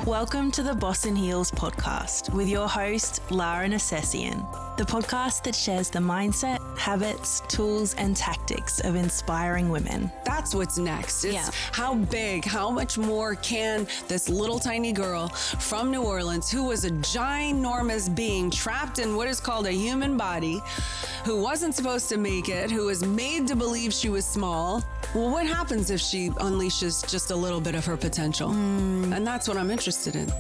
Welcome to the Boss in Heels podcast with your host, Lara Nercessian, the podcast that shares the mindset, habits, tools, and tactics of inspiring women. That's what's next. It's how big, how much more can this little tiny girl from New Orleans, who was a ginormous being trapped in what is called a human body, who wasn't supposed to make it, who was made to believe she was small. Well, what happens if she unleashes just a little bit of her potential? And that's what I'm interested in.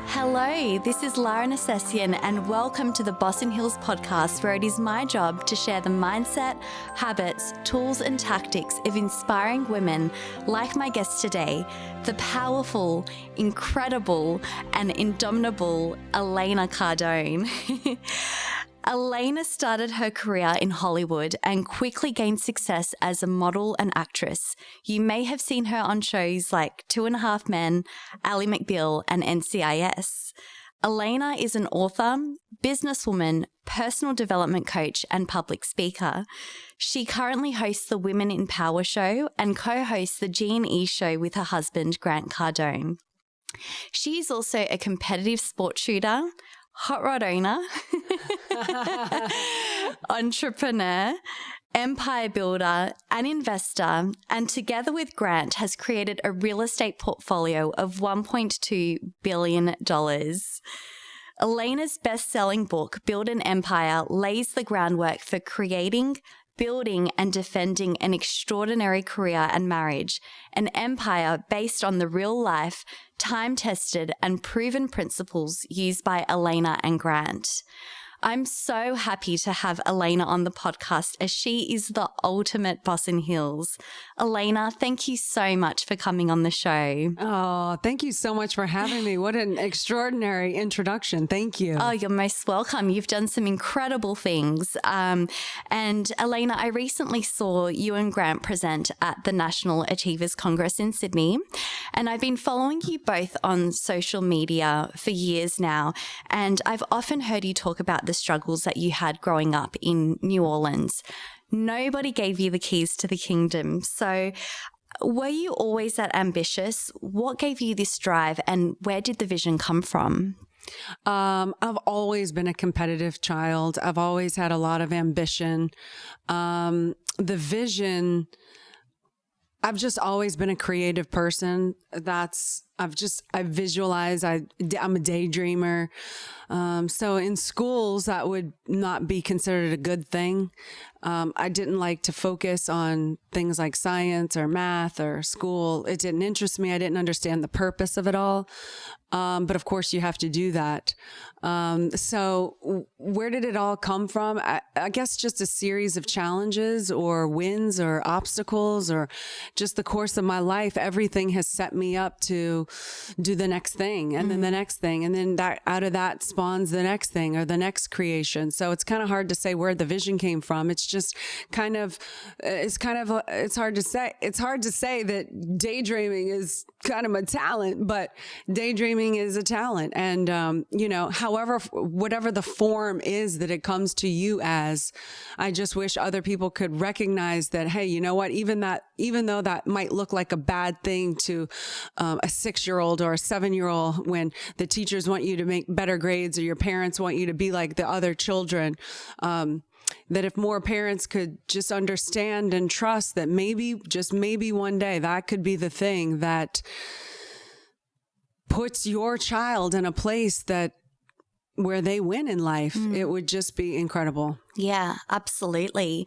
Hello, this is Lara Nercessian and welcome to the Boss in Heels podcast, where it is my job to share the mindset, habits, tools and tactics of inspiring women like my guest today, the powerful, incredible and indomitable Elena Cardone. Elena started her career in Hollywood and quickly gained success as a model and actress. You may have seen her on shows like 2.5 Men, Ally McBeal, and NCIS. Elena is an author, businesswoman, personal development coach, and public speaker. She currently hosts the Women in Power show and co-hosts the G&E show with her husband, Grant Cardone. She is also a competitive sport shooter, hot rod owner, entrepreneur, empire builder, and investor, and together with Grant has created a real estate portfolio of $1.2 billion. Elena's best-selling book, Build an Empire, lays the groundwork for creating, building and defending an extraordinary career and marriage, an empire based on the real-life, time-tested and proven principles used by Elena and Grant. I'm so happy to have Elena on the podcast as she is the ultimate boss in heels. Elena, thank you so much for coming on the show. Oh, thank you so much for having me. What an extraordinary introduction. Thank you. Oh, you're most welcome. You've done some incredible things. And Elena, I recently saw you and Grant present at the National Achievers Congress in Sydney. And I've been following you both on social media for years now. And I've often heard you talk about the struggles that you had growing up in New Orleans. Nobody gave you the keys to the kingdom. So were you always that ambitious? What gave you this drive and where did the vision come from? I've always been a competitive child. I've always had a lot of ambition. The vision, I've just always been a creative person. I visualize, I'm a daydreamer. So in schools, that would not be considered a good thing. I didn't like to focus on things like science or math or school. It didn't interest me. I didn't understand the purpose of it all. But of course you have to do that. So where did it all come from? I guess just a series of challenges or wins or obstacles or just the course of my life. Everything has set me up to do the next thing and then the next thing. And then that out of that spawns the next thing or the next creation. So it's kind of hard to say where the vision came from. It's just it's hard to say. It's hard to say that daydreaming is kind of a talent, but daydreaming is a talent. And, whatever the form is that it comes to you as, I just wish other people could recognize that, hey, you know what, even though that might look like a bad thing to a 6-year-old or a 7-year-old, when the teachers want you to make better grades or your parents want you to be like the other children, that if more parents could just understand and trust that maybe, just maybe one day that could be the thing that puts your child in a place where they win in life, it would just be incredible. Yeah, absolutely.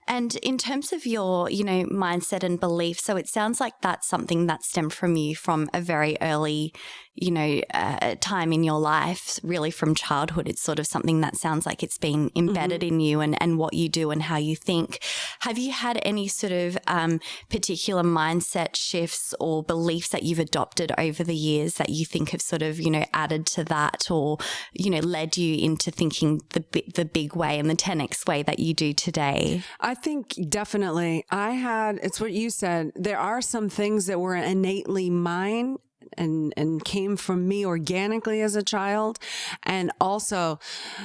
And in terms of your, mindset and belief, so it sounds like that's something that stemmed from you from a very early, time in your life, really from childhood. It's sort of something that sounds like it's been embedded in you and what you do and how you think. Have you had any sort of particular mindset shifts or beliefs that you've adopted over the years that you think have sort of, added to that or, led you into thinking the big way and the 10x way that you do today? I think definitely. It's what you said. There are some things that were innately mine and came from me organically as a child. And also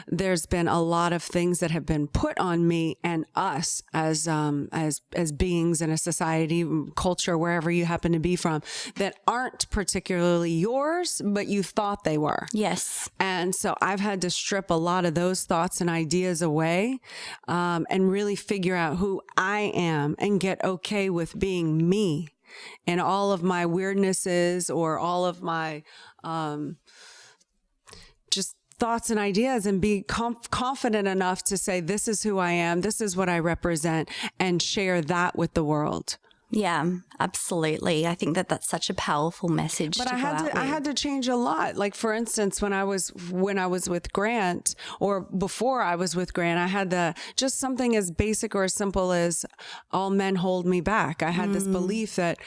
there's been a lot of things that have been put on me and us as beings in a society, culture, wherever you happen to be from, that aren't particularly yours, but you thought they were. Yes. And so I've had to strip a lot of those thoughts and ideas away, and really figure out who I am and get okay with being me and all of my weirdnesses or all of my, just thoughts and ideas, and be confident enough to say, this is who I am. This is what I represent, and share that with the world. Yeah, absolutely. I think that that's such a powerful message. But I had to change a lot. Like, for instance, when I was with Grant, or before I was with Grant, I had just something as basic or as simple as all men hold me back. I had this belief that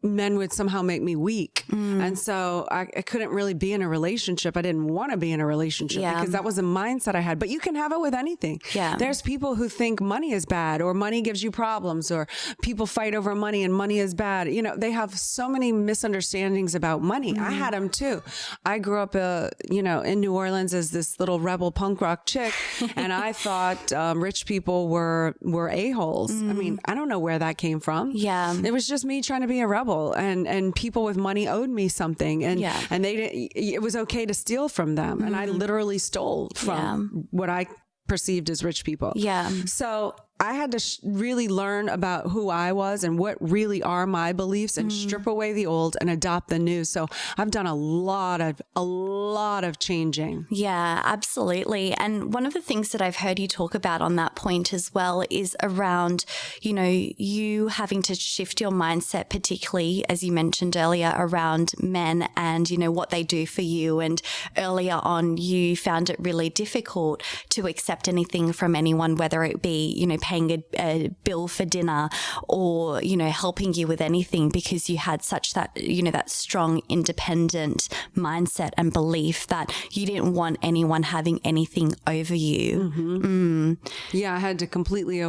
men would somehow make me weak. And so I couldn't really be in a relationship. I didn't want to be in a relationship because that was a mindset I had. But you can have it with anything. Yeah. There's people who think money is bad, or money gives you problems, or people fight over money and money is bad. You know, they have so many misunderstandings about money. I had them too. I grew up, in New Orleans as this little rebel punk rock chick. And I thought rich people were a-holes. I mean, I don't know where that came from. Yeah. It was just me trying to be a rebel. And people with money owed me something, and they didn't, it was okay to steal from them. And I literally stole from what I perceived as rich people. Yeah. So I had to really learn about who I was and what really are my beliefs, and strip away the old and adopt the new. So I've done a lot of changing. Yeah, absolutely. And one of the things that I've heard you talk about on that point as well is around, you having to shift your mindset, particularly as you mentioned earlier, around men and, what they do for you. And earlier on, you found it really difficult to accept anything from anyone, whether it be, paying a bill for dinner or, helping you with anything, because you had such that, that strong independent mindset and belief that you didn't want anyone having anything over you. Yeah, I had to completely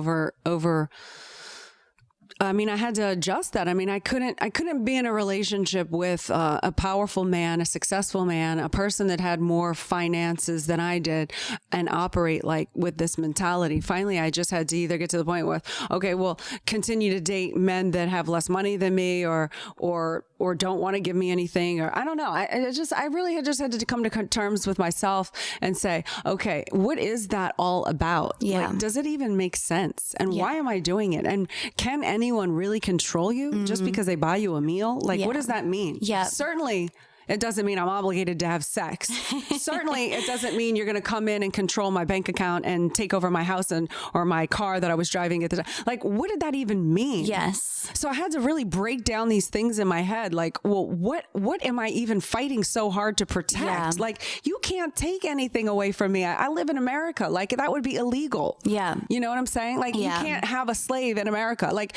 I had to adjust that. I couldn't be in a relationship with a powerful man, a successful man, a person that had more finances than I did, and operate like with this mentality. Finally, I just had to either get to the point with, okay, well, continue to date men that have less money than me, or don't want to give me anything, or I don't know. I really had to come to terms with myself and say, okay, what is that all about? Yeah. Like, does it even make sense? And why am I doing it? And can anyone really control you just because they buy you a meal? Like, what does that mean? Yeah. Certainly, it doesn't mean I'm obligated to have sex. Certainly, it doesn't mean you're going to come in and control my bank account and take over my house or my car that I was driving at the time. Like, what did that even mean? Yes. So I had to really break down these things in my head. Like, well, what am I even fighting so hard to protect? Yeah. Like, you can't take anything away from me. I live in America. Like, that would be illegal. Yeah. You know what I'm saying? Like, you can't have a slave in America. Like,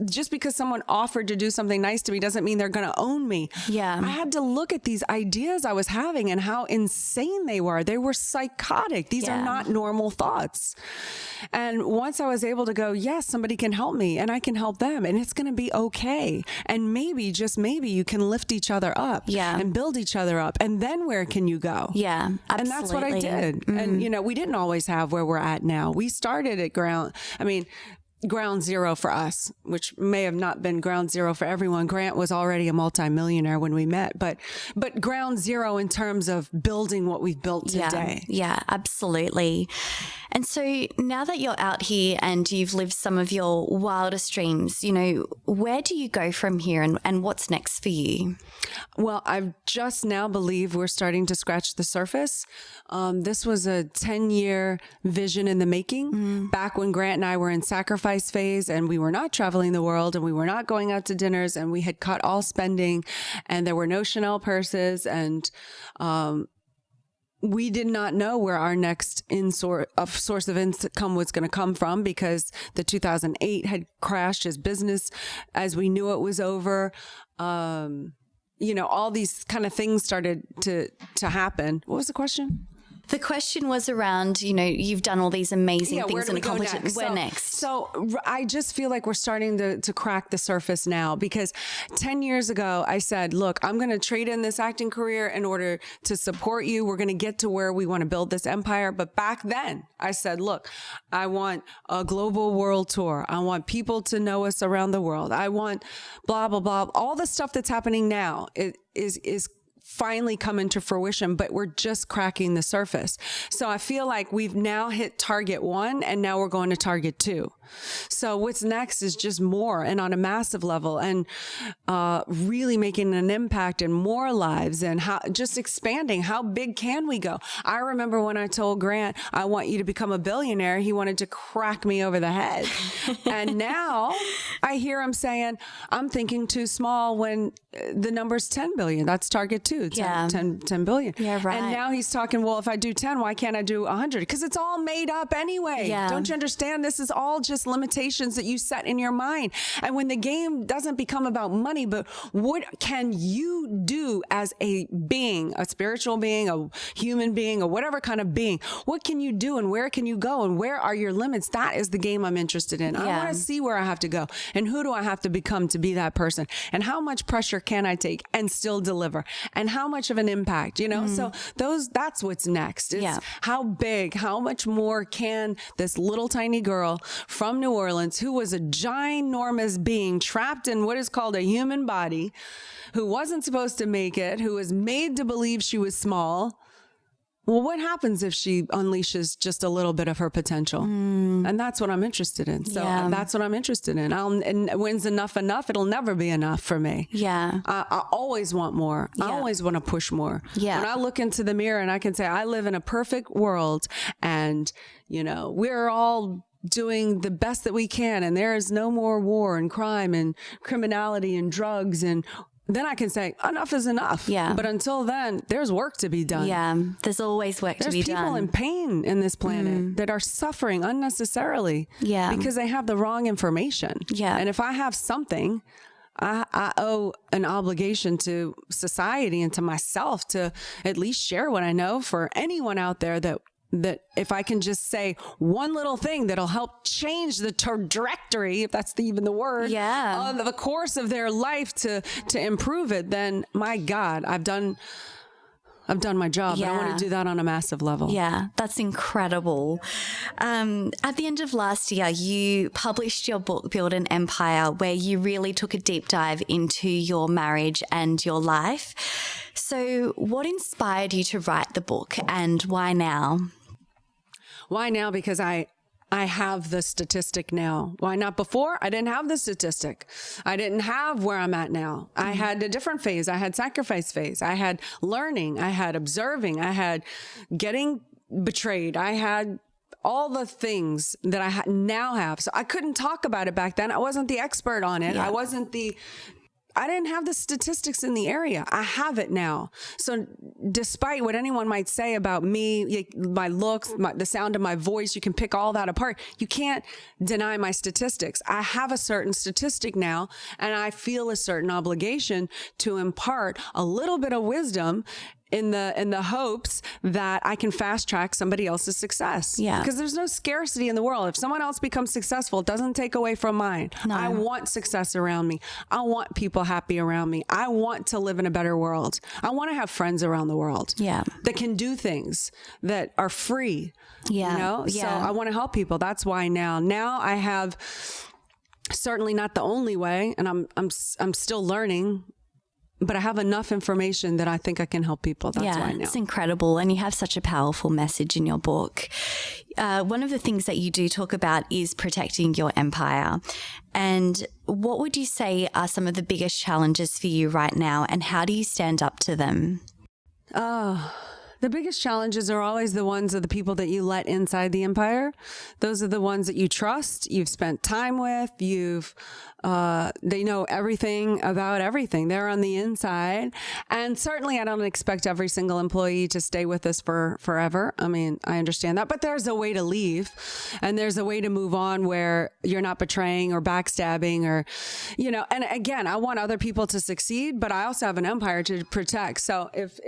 just because someone offered to do something nice to me doesn't mean they're going to own me. Yeah. I had to look at these ideas I was having and how insane they were. They were psychotic. These are not normal thoughts. And once I was able to go, yes, somebody can help me and I can help them, and it's going to be okay. And maybe, just maybe, you can lift each other up and build each other up. And then where can you go? Yeah, absolutely. And that's what I did. And, we didn't always have where we're at now. We started at ground zero for us, which may have not been ground zero for everyone. Grant was already a multimillionaire when we met, but ground zero in terms of building what we've built today. Yeah, absolutely. And so now that you're out here and you've lived some of your wildest dreams, where do you go from here, and what's next for you? Well, I just now believe we're starting to scratch the surface. This was a 10-year vision in the making, back when Grant and I were in sacrifice phase, and we were not traveling the world, and we were not going out to dinners, and we had cut all spending, and there were no Chanel purses, and we did not know where our next source of income was going to come from, because the 2008 had crashed. His business, as we knew it, was over. All these kind of things started to happen. What was the question? The question was around, you've done all these amazing things and accomplished. Where next? So I just feel like we're starting to crack the surface now, because 10 years ago I said, look, I'm going to trade in this acting career in order to support you. We're going to get to where we want to build this empire. But back then I said, look, I want a global world tour. I want people to know us around the world. I want blah, blah, blah. All the stuff that's happening now is finally come into fruition, but we're just cracking the surface. So I feel like we've now hit target 1 and now we're going to target 2. So what's next is just more and on a massive level, and really making an impact in more lives, and just expanding. How big can we go? I remember when I told Grant, I want you to become a billionaire, he wanted to crack me over the head. And now I hear him saying, I'm thinking too small when the number's 10 billion. That's target 2, 10 billion. Yeah, right. And now he's talking, well, if I do 10, why can't I do 100? Because it's all made up anyway. Yeah. Don't you understand? This is all just limitations that you set in your mind. And when the game doesn't become about money, but what can you do as a being, a spiritual being, a human being, or whatever kind of being? What can you do, and where can you go, and where are your limits? That is the game I'm interested in. I want to see where I have to go, and who do I have to become to be that person, and how much pressure can I take and still deliver, and how much of an impact, So that's what's next. It's how big, how much more can this little tiny girl from New Orleans, who was a ginormous being trapped in what is called a human body, who wasn't supposed to make it, who was made to believe she was small. Well, what happens if she unleashes just a little bit of her potential? And that's what I'm interested in. So that's what I'm interested in. And when's enough? It'll never be enough for me. Yeah. I always want more. I always want to push more. Yeah. When I look into the mirror and I can say, I live in a perfect world, and, we're all doing the best that we can, and there is no more war and crime and criminality and drugs, and then I can say enough is enough. Yeah. But until then, there's work to be done. Yeah. There's always work to be done. There's people in pain in this planet that are suffering unnecessarily because they have the wrong information. Yeah. And if I have something, I owe an obligation to society and to myself to at least share what I know for anyone out there, that if I can just say one little thing that'll help change the trajectory, if that's even the word, of the course of their life to improve it, then my God, I've done my job. Yeah. But I want to do that on a massive level. Yeah, that's incredible. At the end of last year, you published your book, Build an Empire, where you really took a deep dive into your marriage and your life. So what inspired you to write the book, and why now? Why now? Because I have the statistic now. Why not before? I didn't have the statistic. I didn't have where I'm at now. I had a different phase. I had sacrifice phase. I had learning. I had observing. I had getting betrayed. I had all the things that I now have. So I couldn't talk about it back then. I wasn't the expert on it. Yeah. I didn't have the statistics in the area. I have it now. So despite what anyone might say about me, my looks, the sound of my voice, you can pick all that apart. You can't deny my statistics. I have a certain statistic now, and I feel a certain obligation to impart a little bit of wisdom in the hopes that I can fast track somebody else's success. Yeah. Because there's no scarcity in the world. If someone else becomes successful, it doesn't take away from mine. No. I want success around me. I want people happy around me. I want to live in a better world. I want to have friends around the world that can do things that are free. Yeah. So I want to help people. That's why now I have, certainly not the only way, and I'm still learning, but I have enough information that I think I can help people. That's why now. It's incredible. And you have such a powerful message in your book. One of the things that you do talk about is protecting your empire. And what would you say are some of the biggest challenges for you right now, and how do you stand up to them? The biggest challenges are always the ones of the people that you let inside the empire. Those are the ones that you trust, you've spent time with, they know everything about everything. They're on the inside. And certainly I don't expect every single employee to stay with us for forever. I mean, I understand that, but there's a way to leave, and there's a way to move on where you're not betraying or backstabbing or, and again, I want other people to succeed, but I also have an empire to protect. So if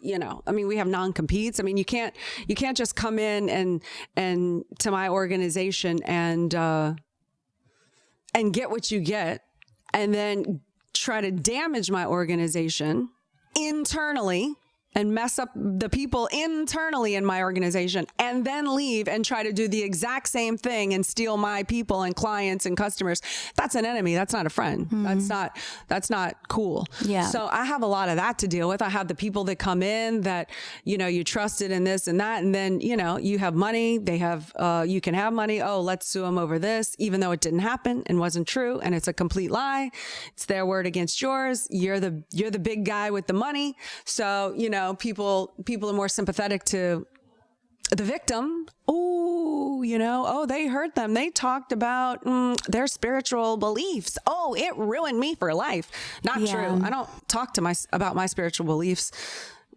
we have non-competes. I mean, you can't just come in and to my organization and get what you get and then try to damage my organization internally and mess up the people internally in my organization and then leave and try to do the exact same thing and steal my people and clients and customers. That's an enemy. That's not a friend. That's not cool. Yeah. So I have a lot of that to deal with. I have the people that come in that, you trusted in this and that. And then, you have money. They have, you can have money. Oh, let's sue them over this, even though it didn't happen and wasn't true. And it's a complete lie. It's their word against yours. You're the big guy with the money. So, people are more sympathetic to the victim. Oh, they hurt them. They talked about their spiritual beliefs. Oh, it ruined me for life. Not true. I don't talk about my spiritual beliefs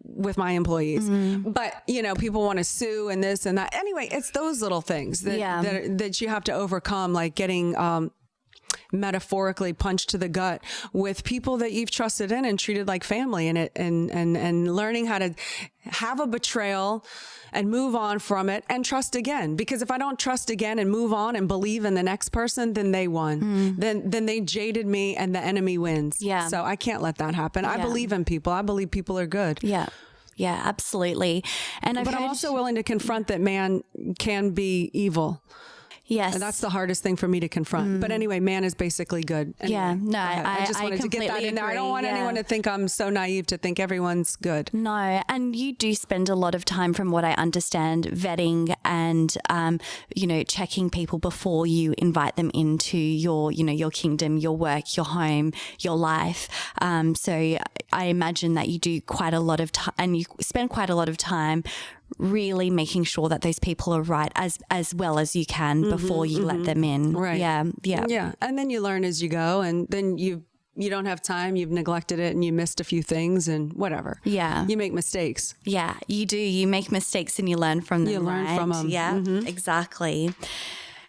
with my employees, but people want to sue and this and that. Anyway, it's those little things that you have to overcome, like getting, metaphorically punched to the gut with people that you've trusted in and treated like family, and learning how to have a betrayal and move on from it and trust again. Because if I don't trust again and move on and believe in the next person, then they won. Then they jaded me and the enemy wins. Yeah. So I can't let that happen. I believe in people. I believe people are good. Yeah. Yeah, absolutely. But I'm also willing to confront that man can be evil. Yes. And that's the hardest thing for me to confront. But anyway, man is basically good. Anyway, yeah. No, I just wanted to get that in there. I don't want anyone to think I'm so naive to think everyone's good. No. And you do spend a lot of time, from what I understand, vetting and, checking people before you invite them into your kingdom, your work, your home, your life. So I imagine that you do quite a lot of time, and you spend quite a lot of time really making sure that those people are right as well as you can before you let them in. Right. Yeah. Yeah. Yeah. And then you learn as you go, and then you don't have time, you've neglected it, and you missed a few things and whatever. Yeah. You make mistakes. Yeah, you do. You make mistakes and you learn from them. You learn from them. Yeah, exactly.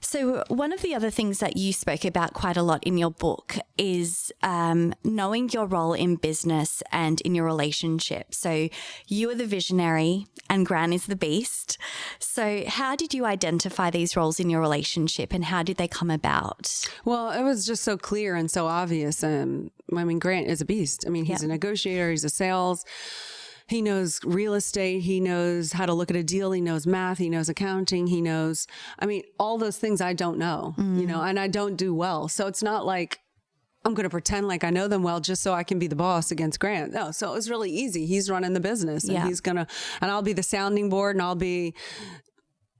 So one of the other things that you spoke about quite a lot in your book is knowing your role in business and in your relationship. So you are the visionary and Gran is the beast. So how did you identify these roles in your relationship, and how did they come about? Well, it was just so clear and so obvious. Grant is a beast. He's a negotiator. He's a sales. He knows real estate. He knows how to look at a deal. He knows math. He knows accounting. He knows, all those things I don't know, and I don't do well. So it's not like I'm going to pretend like I know them well just so I can be the boss against Grant. No. So it was really easy. He's running the business, and and I'll be the sounding board, and I'll be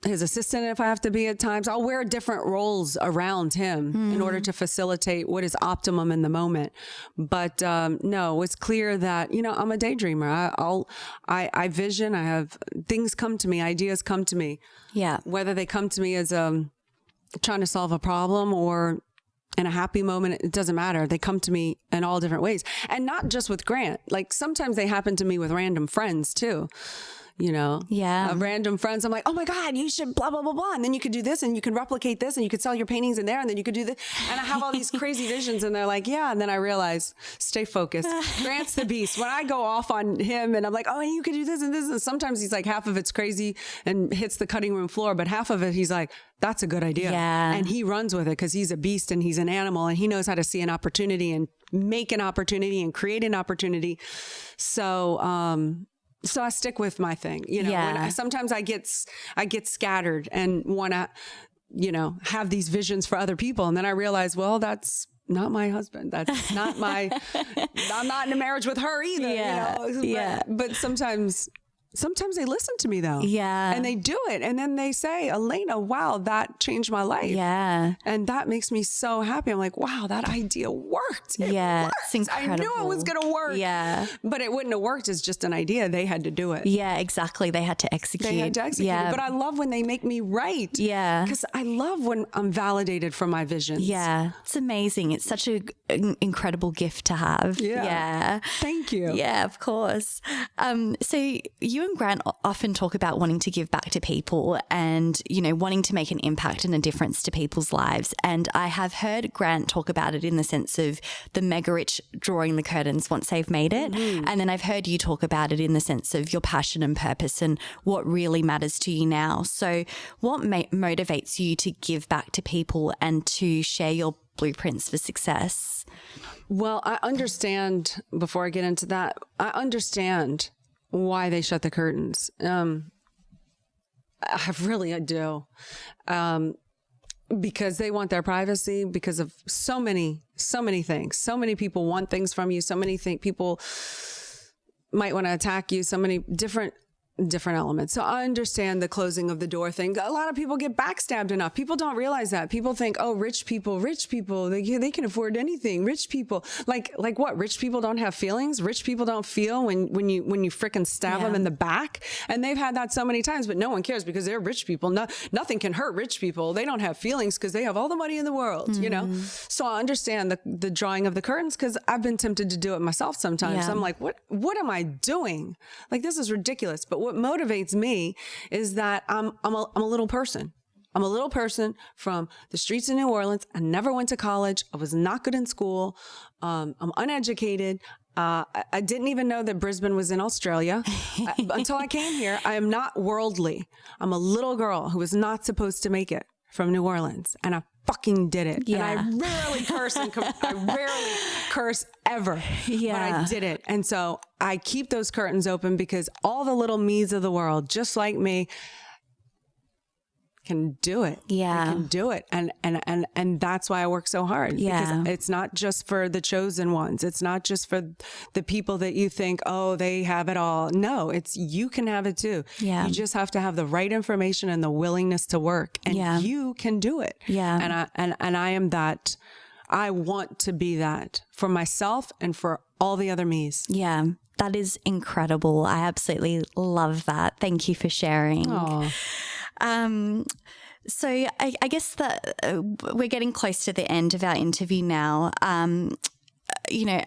his assistant if I have to be at times. I'll wear different roles around him in order to facilitate what is optimum in the moment. But no, it's clear that, I'm a daydreamer. I vision, I have things come to me, ideas come to me. Yeah. Whether they come to me as trying to solve a problem or in a happy moment, it doesn't matter. They come to me in all different ways. And not just with Grant. Like sometimes they happen to me with random friends too. Random friends. I'm like, oh my God, you should blah, blah, blah, blah. And then you could do this and you can replicate this and you could sell your paintings in there and then you could do this. And I have all these crazy visions and they're like, yeah. And then I realize, stay focused. Grant's the beast. When I go off on him and I'm like, oh, you could do this and this. And sometimes he's like, half of it's crazy and hits the cutting room floor. But half of it, he's like, that's a good idea. Yeah. And he runs with it because he's a beast and he's an animal and he knows how to see an opportunity and make an opportunity and create an opportunity. So I stick with my thing, when sometimes I get scattered and want to, have these visions for other people. And then I realize, well, that's not my husband. That's not I'm not in a marriage with her either, But sometimes they listen to me though. Yeah. And they do it. And then they say, Elena, wow, that changed my life. Yeah. And that makes me so happy. I'm like, wow, that idea worked. It worked. It's incredible. I knew it was going to work. Yeah. But it wouldn't have worked as just an idea. They had to do it. Yeah, exactly. They had to execute. Yeah. But I love when they make me right. Yeah. Because I love when I'm validated for my visions. Yeah. It's amazing. It's such an incredible gift to have. Yeah. Thank you. Yeah, of course. So you you and Grant often talk about wanting to give back to people and, you know, wanting to make an impact and a difference to people's lives. And I have heard Grant talk about it in the sense of the mega rich drawing the curtains once they've made it. Mm-hmm. And then I've heard you talk about it in the sense of your passion and purpose and what really matters to you now. So what motivates you to give back to people and to share your blueprints for success? Well, I understand, before I get into that, I understand why they shut the curtains. I do. Because they want their privacy, because of so many things. So many people want things from you. So many people might want to attack you. So many different elements. So I understand the closing of the door thing. A lot of people get backstabbed enough. People don't realize that. People think, oh, rich people, they can afford anything. Rich people, like what? Rich people don't have feelings. Rich people don't feel when you frickin' stab them in the back. And they've had that so many times, but no one cares because they're rich people. Nothing can hurt rich people. They don't have feelings because they have all the money in the world, you know? So I understand the drawing of the curtains because I've been tempted to do it myself sometimes. I'm like, what am I doing? Like, this is ridiculous. But what motivates me is that I'm a little person. I'm a little person from the streets of New Orleans. I never went to college. I was not good in school. I'm uneducated. I didn't even know that Brisbane was in Australia until I came here. I am not worldly. I'm a little girl who was not supposed to make it from New Orleans, and I fucking did it. Yeah. And I rarely curse I rarely curse ever. Yeah. But I did it. And so I keep those curtains open because all the little me's of the world, just like me, can do it. Yeah. They can do it. And that's why I work so hard. Yeah. Because it's not just for the chosen ones. It's not just for the people that you think, oh, they have it all. No, you can have it too. Yeah. You just have to have the right information and the willingness to work, and you can do it. Yeah. And I am that. I want to be that for myself and for all the other me's. Yeah. That is incredible. I absolutely love that. Thank you for sharing. Aww. So I guess that we're getting close to the end of our interview now. You know,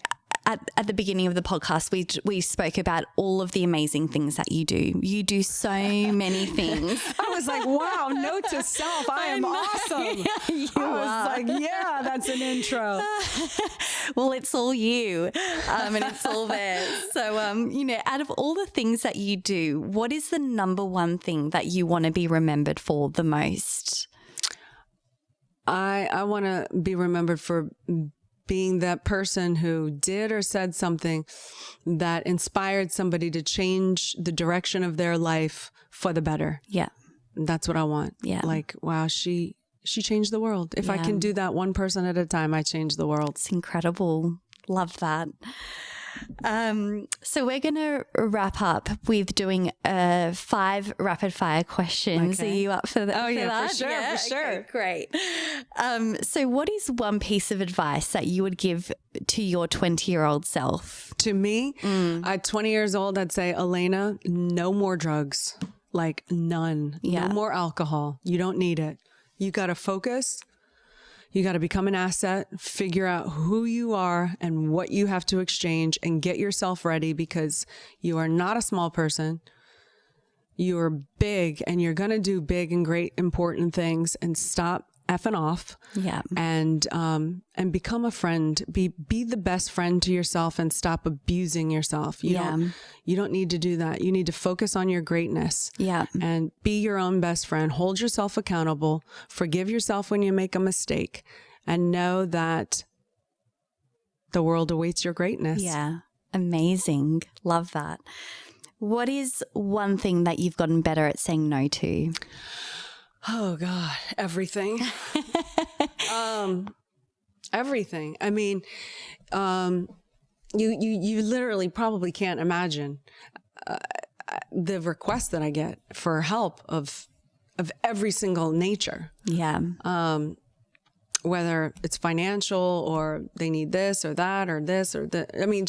at the beginning of the podcast, we spoke about all of the amazing things that you do. You do so many things. I was like, wow, note to self, I am awesome. I was like, yeah, that's an intro. Well, it's all you, and it's all there. So, you know, out of all the things that you do, what is the number one thing that you want to be remembered for the most? I want to be remembered for being that person who did or said something that inspired somebody to change the direction of their life for the better. Yeah. That's what I want. Yeah. Like, wow, she changed the world. If I can do that one person at a time, I change the world. It's incredible. Love that. So we're going to wrap up with doing 5 rapid fire questions. Okay. Are you up for that? Oh, yeah, for sure. Yeah, for sure. Okay, great. So what is one piece of advice that you would give to your 20-year-old self? To me, at 20 years old, I'd say, Elena, no more drugs. Like none. Yeah. No more alcohol. You don't need it. You got to focus. You got to become an asset, figure out who you are and what you have to exchange, and get yourself ready, because you are not a small person. You are big, and you're going to do big and great, important things, and stop effing off. Yeah. And become a friend. Be the best friend to yourself and stop abusing yourself. You don't need to do that. You need to focus on your greatness. Yeah. And be your own best friend. Hold yourself accountable. Forgive yourself when you make a mistake, and know that the world awaits your greatness. Yeah. Amazing. Love that. What is one thing that you've gotten better at saying no to? Oh God, everything. Everything. I mean, you literally probably can't imagine the requests that I get for help of every single nature. Yeah. Whether it's financial, or they need this or that or this or that. I mean,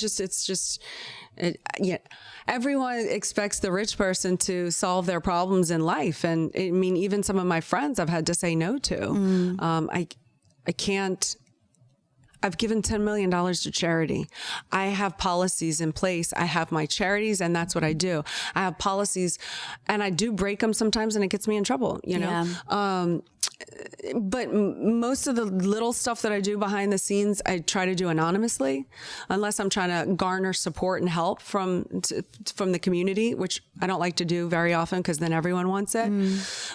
everyone expects the rich person to solve their problems in life. And I mean, even some of my friends I've had to say no to. I I've given $10 million to charity. I have policies in place. I have my charities, and that's what I do. I have policies, and I do break them sometimes, and it gets me in trouble, you know? Yeah. But most of the little stuff that I do behind the scenes, I try to do anonymously, unless I'm trying to garner support and help from the community, which I don't like to do very often because then everyone wants it.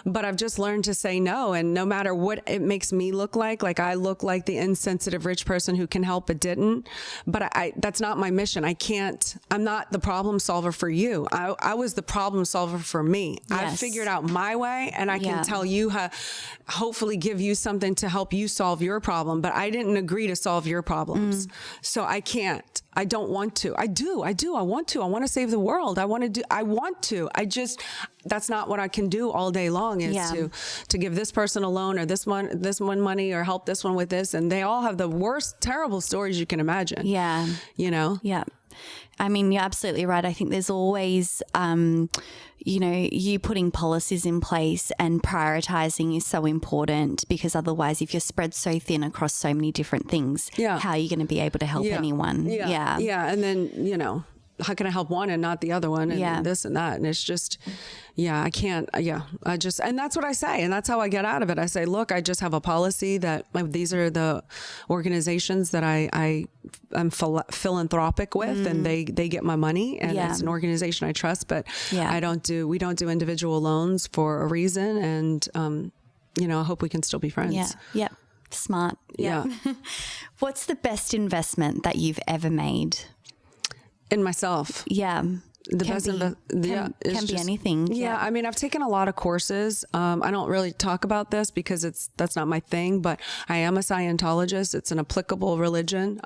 But I've just learned to say no. And no matter what it makes me look like I look like the insensitive rich person who can help but didn't. But that's not my mission. I'm not the problem solver for you. I was the problem solver for me. Yes. I figured out my way, and I can tell you how, hopefully give you something to help you solve your problem, but I didn't agree to solve your problems. So I can't. I don't want to. I do. I want to. I want to save the world. I want to. That's not what I can do all day long, is to give this person a loan or this one money or help this one with this. And they all have the worst, terrible stories you can imagine. Yeah. You know? Yeah. I mean, you're absolutely right. I think there's always, you putting policies in place and prioritizing is so important, because otherwise, if you're spread so thin across so many different things, how are you going to be able to help anyone? Yeah. And then, how can I help one and not the other one, and this and that? And it's just, I can't. And that's what I say. And that's how I get out of it. I say, look, I just have a policy that these are the organizations that I'm philanthropic with, and they get my money, and it's an organization I trust, but we don't do individual loans for a reason. And, I hope we can still be friends. Yeah. Yeah. Smart. Yeah. What's the best investment that you've ever made? In myself. Yeah. Can be anything. Yeah. I mean, I've taken a lot of courses. I don't really talk about this because that's not my thing, but I am a Scientologist. It's an applicable religion.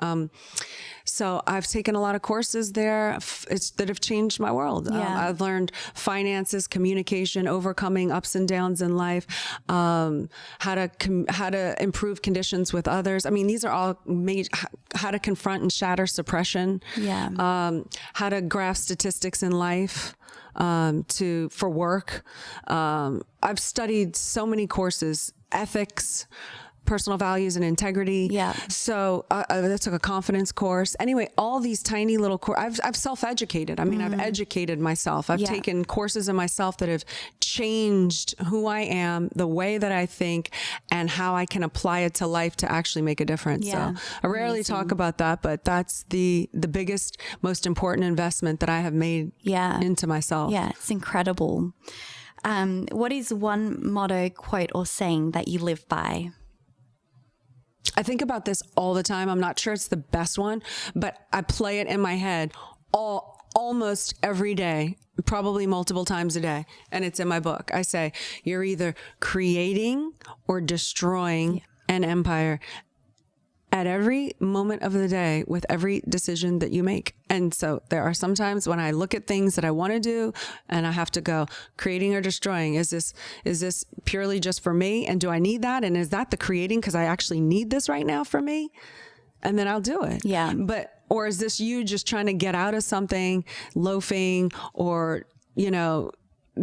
So I've taken a lot of courses there that have changed my world. I've learned finances, communication, overcoming ups and downs in life, how to improve conditions with others. I mean, these are all how to confront and shatter suppression. How to grasp statistics in life, for work. I've studied so many courses, ethics, personal values and integrity. So I took a confidence course. Anyway, all these tiny little courses, I've self-educated. I mean, I've educated myself. I've taken courses in myself that have changed who I am, the way that I think, and how I can apply it to life to actually make a difference. So I rarely talk about that, but that's the biggest, most important investment that I have made into myself. Yeah, it's incredible. What is one motto, quote, or saying that you live by? I think about this all the time. I'm not sure it's the best one, but I play it in my head almost every day, probably multiple times a day. And it's in my book. I say, you're either creating or destroying an empire at every moment of the day with every decision that you make. And so there are some times when I look at things that I want to do and I have to go, creating or destroying. Is this purely just for me? And do I need that? And is that the creating because I actually need this right now for me? And then I'll do it. Yeah. Or is this you just trying to get out of something, loafing, or,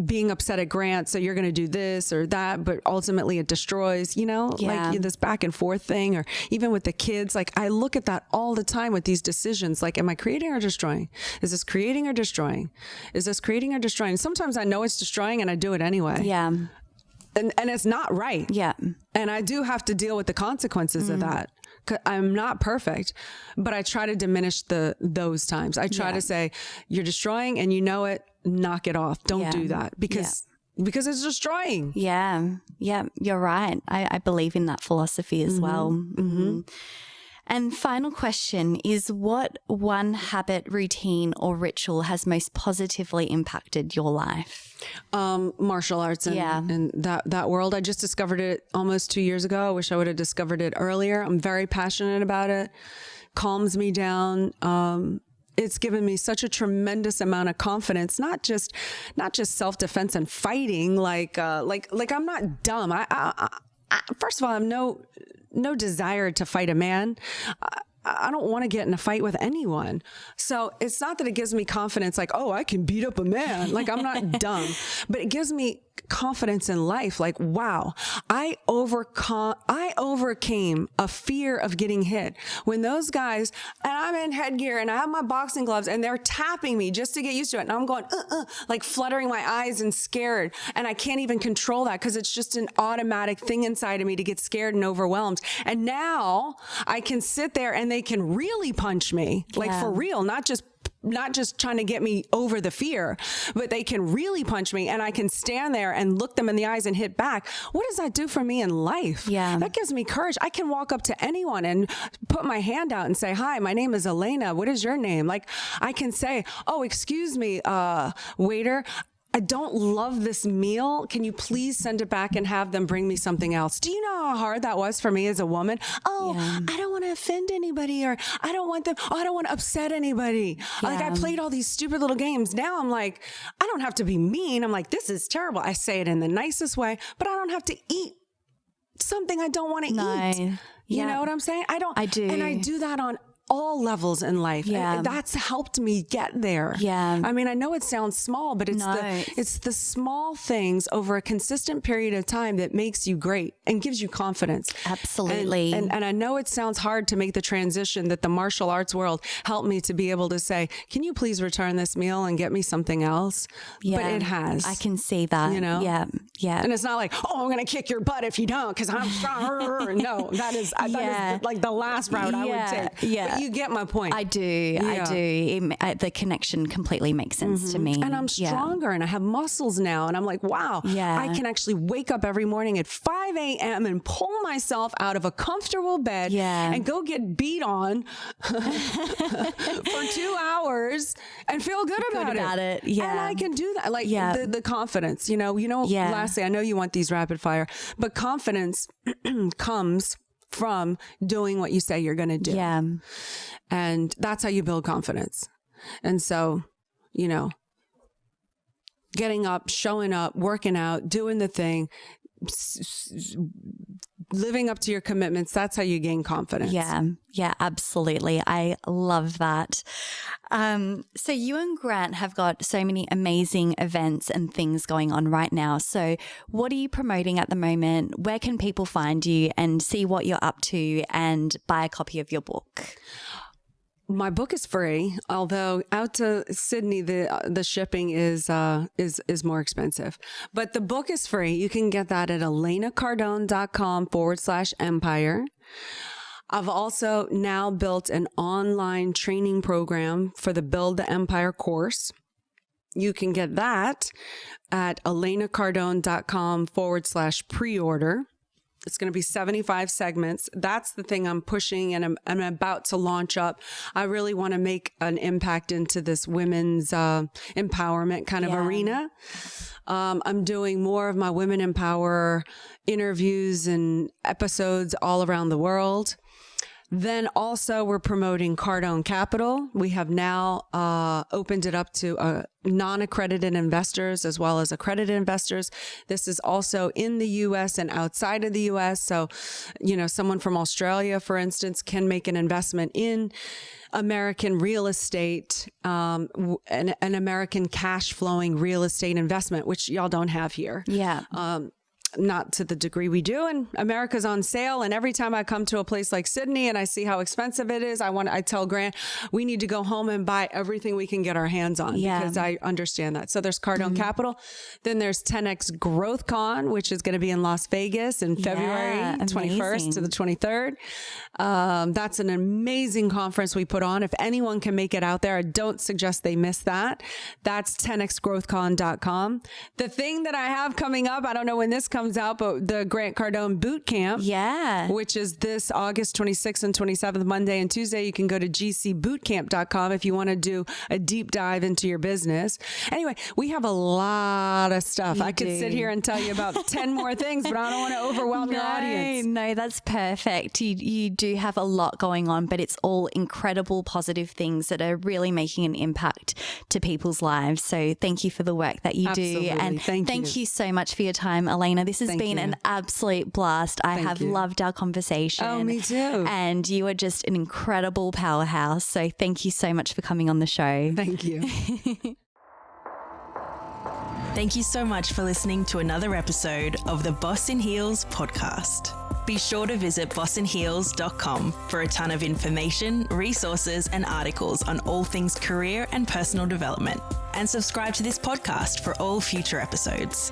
being upset at Grant, so you're going to do this or that, but ultimately it destroys, like this back and forth thing, or even with the kids. Like, I look at that all the time with these decisions. Like, am I creating or destroying? Is this creating or destroying? Is this creating or destroying? Sometimes I know it's destroying and I do it anyway. Yeah. And it's not right. Yeah. And I do have to deal with the consequences of that. I'm not perfect, but I try to diminish those times. I try to say, you're destroying and you know it, knock it off. Don't do that because it's destroying. Yeah. Yeah. You're right. I believe in that philosophy as well. Mm-hmm. And final question is, what one habit, routine, or ritual has most positively impacted your life? Martial arts and that world. I just discovered it almost 2 years ago. I wish I would have discovered it earlier. I'm very passionate about it. Calms me down. It's given me such a tremendous amount of confidence, not just self-defense and fighting. Like I'm not dumb. I first of all, I have no desire to fight a man. I don't want to get in a fight with anyone. So it's not that it gives me confidence like, oh, I can beat up a man. Like, I'm not dumb, but it gives me confidence in life. Like, wow, I overcame a fear of getting hit when those guys, and I'm in headgear and I have my boxing gloves and they're tapping me just to get used to it. And I'm going, like fluttering my eyes and scared. And I can't even control that because it's just an automatic thing inside of me to get scared and overwhelmed. And now I can sit there and they can really punch me, like for real, not just trying to get me over the fear, but they can really punch me and I can stand there and look them in the eyes and hit back. What does that do for me in life? Yeah. That gives me courage. I can walk up to anyone and put my hand out and say, hi, my name is Elena. What is your name? Like, I can say, oh, excuse me, waiter, I don't love this meal. Can you please send it back and have them bring me something else? Do you know how hard that was for me as a woman? I don't want to offend anybody, or I don't want them. I don't want to upset anybody. Like, I played all these stupid little games. Now I'm like, I don't have to be mean. I'm like, this is terrible. I say it in the nicest way, but I don't have to eat something I don't want to eat. You know what I'm saying? I do. And I do that on all levels in life. Yeah. And that's helped me get there. Yeah. I mean, I know it sounds small, but it's the small things over a consistent period of time that makes you great and gives you confidence. Absolutely. And I know it sounds hard to make the transition that the martial arts world helped me to be able to say, can you please return this meal and get me something else? Yeah. But it has. I can see that. You know? Yeah. Yeah. And it's not like, oh, I'm going to kick your butt if you don't because I'm strong. No, that is like the last route I would take. Yeah. But you get my point. I do. Yeah. I do. The connection completely makes sense to me. And I'm stronger and I have muscles now. And I'm like, wow, I can actually wake up every morning at 5 a.m. and pull myself out of a comfortable bed and go get beat on for 2 hours and feel good about it. Yeah. And I can do that. Like the confidence, lastly, I know you want these rapid fire, but confidence comes from doing what you say you're going to do. Yeah. And that's how you build confidence. And so, getting up, showing up, working out, doing the thing, living up to your commitments, that's how you gain confidence. Yeah, absolutely. I love that. So you and Grant have got so many amazing events and things going on right now. So what are you promoting at the moment? Where can people find you and see what you're up to and buy a copy of your book? My book is free, although out to Sydney, the shipping is more expensive. But the book is free. You can get that at elenacardone.com/empire. I've also now built an online training program for the Build the Empire course. You can get that at elenacardone.com/pre-order. It's going to be 75 segments. That's the thing I'm pushing and I'm about to launch up. I really want to make an impact into this women's empowerment kind of arena. I'm doing more of my Women Empower interviews and episodes all around the world. Then also we're promoting Cardone Capital. We have now opened it up to non-accredited investors as well as accredited investors. This is also in the U.S. and outside of the U.S. So, someone from Australia, for instance, can make an investment in American real estate, an American cash flowing real estate investment, which y'all don't have here. Yeah. Not to the degree we do. And America's on sale. And every time I come to a place like Sydney and I see how expensive it is, I tell Grant, we need to go home and buy everything we can get our hands on because I understand that. So there's Cardone Capital. Then there's 10X Growth Con, which is going to be in Las Vegas in February 21st to the 23rd. That's an amazing conference we put on. If anyone can make it out there, I don't suggest they miss that. That's 10xgrowthcon.com. The thing that I have coming up, I don't know when this comes out, but the Grant Cardone Boot Camp, which is this August 26th and 27th, Monday and Tuesday. You can go to gcbootcamp.com if you want to do a deep dive into your business. Anyway, we have a lot of stuff. I could sit here and tell you about 10 more things, but I don't want to overwhelm your audience. No, that's perfect. You do have a lot going on, but it's all incredible positive things that are really making an impact to people's lives. So thank you for the work that you do. And thank you so much for your time, Elena. This This has been an absolute blast. I have loved our conversation. Oh, me too. And you are just an incredible powerhouse. So thank you so much for coming on the show. Thank you. Thank you so much for listening to another episode of the Boss in Heels podcast. Be sure to visit bossinheels.com for a ton of information, resources, and articles on all things career and personal development. And subscribe to this podcast for all future episodes.